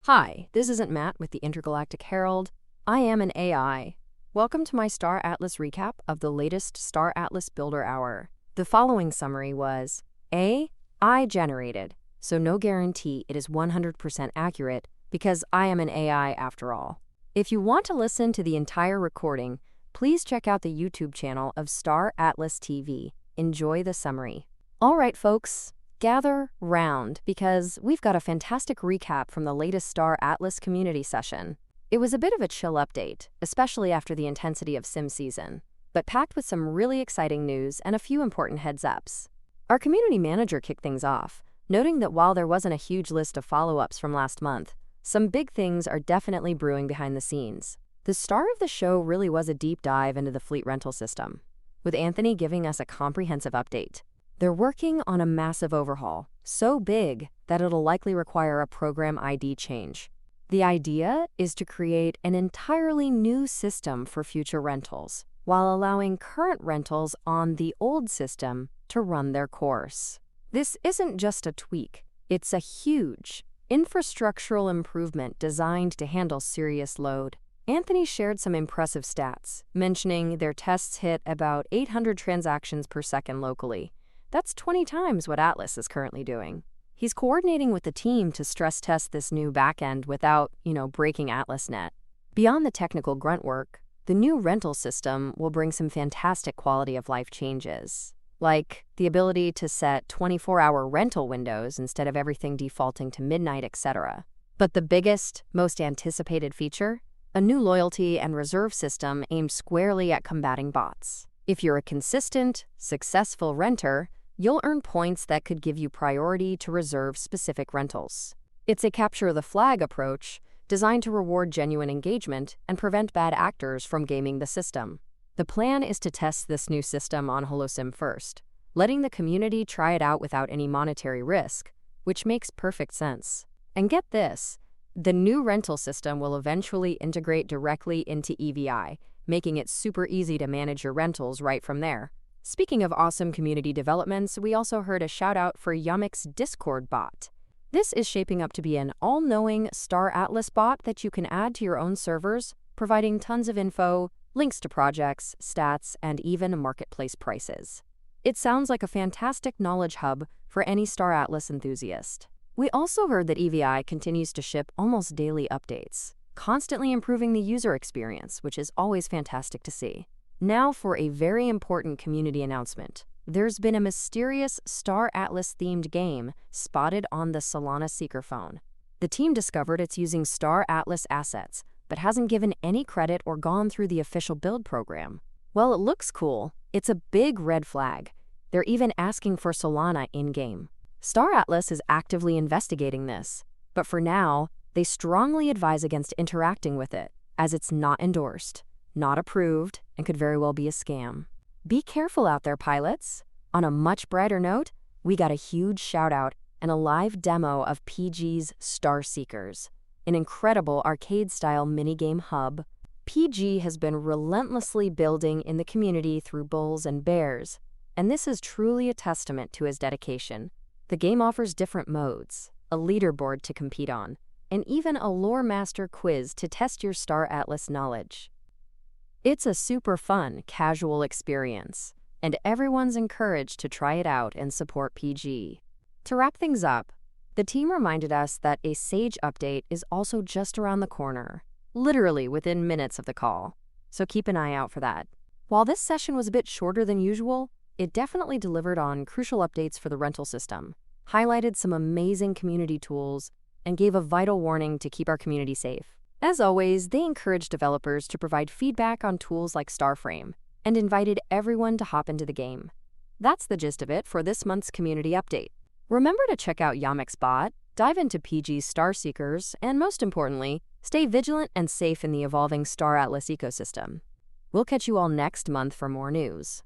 Hi, this isn't Matt with the Intergalactic Herald. I am an AI. Welcome to my Star Atlas recap of the latest Star Atlas Builder Hour. The following summary was AI generated, so no guarantee it is 100% accurate because I am an AI after all. If you want to listen to the entire recording, please check out the YouTube channel of Star Atlas TV. Enjoy the summary. All right, folks. Gather round because we've got a fantastic recap from the latest Star Atlas community session. It was a bit of a chill update, especially after the intensity of Sim season, but packed with some really exciting news and a few important heads-ups. Our community manager kicked things off, noting that while there wasn't a huge list of follow-ups from last month, some big things are definitely brewing behind the scenes. The star of the show really was a deep dive into the fleet rental system, with Anthony giving us a comprehensive update. They're working on a massive overhaul, so big that it'll likely require a program ID change. The idea is to create an entirely new system for future rentals, while allowing current rentals on the old system to run their course. This isn't just a tweak, it's a huge infrastructural improvement designed to handle serious load. Anthony shared some impressive stats, mentioning their tests hit about 800 transactions per second locally. That's 20 times what Atlas is currently doing. He's coordinating with the team to stress test this new backend without, breaking AtlasNet. Beyond the technical grunt work, the new rental system will bring some fantastic quality of life changes, like the ability to set 24-hour rental windows instead of everything defaulting to midnight, etc. But the biggest, most anticipated feature? A new loyalty and reserve system aimed squarely at combating bots. If you're a consistent, successful renter, you'll earn points that could give you priority to reserve specific rentals. It's a capture-the-flag approach designed to reward genuine engagement and prevent bad actors from gaming the system. The plan is to test this new system on HoloSim first, letting the community try it out without any monetary risk, which makes perfect sense. And get this, the new rental system will eventually integrate directly into EVI, making it super easy to manage your rentals right from there. Speaking of awesome community developments, we also heard a shout-out for Yumik's Discord bot. This is shaping up to be an all-knowing Star Atlas bot that you can add to your own servers, providing tons of info, links to projects, stats, and even marketplace prices. It sounds like a fantastic knowledge hub for any Star Atlas enthusiast. We also heard that EVI continues to ship almost daily updates, constantly improving the user experience, which is always fantastic to see. Now for a very important community announcement. There's been a mysterious Star Atlas-themed game spotted on the Solana Seeker phone. The team discovered it's using Star Atlas assets, but hasn't given any credit or gone through the official build program. While it looks cool, it's a big red flag. They're even asking for Solana in-game. Star Atlas is actively investigating this, but for now, they strongly advise against interacting with it, as it's not endorsed, not approved, and could very well be a scam. Be careful out there, pilots. On a much brighter note, we got a huge shout-out and a live demo of PG's Star Seekers, an incredible arcade-style minigame hub. PG has been relentlessly building in the community through bulls and bears, and this is truly a testament to his dedication. The game offers different modes, a leaderboard to compete on, and even a lore master quiz to test your Star Atlas knowledge. It's a super fun, casual experience, and everyone's encouraged to try it out and support PG. To wrap things up, the team reminded us that a Sage update is also just around the corner, literally within minutes of the call, so keep an eye out for that. While this session was a bit shorter than usual, it definitely delivered on crucial updates for the rental system, highlighted some amazing community tools, and gave a vital warning to keep our community safe. As always, they encouraged developers to provide feedback on tools like Starframe and invited everyone to hop into the game. That's the gist of it for this month's community update. Remember to check out Yamik's bot, dive into PG's Star Seekers, and most importantly, stay vigilant and safe in the evolving Star Atlas ecosystem. We'll catch you all next month for more news.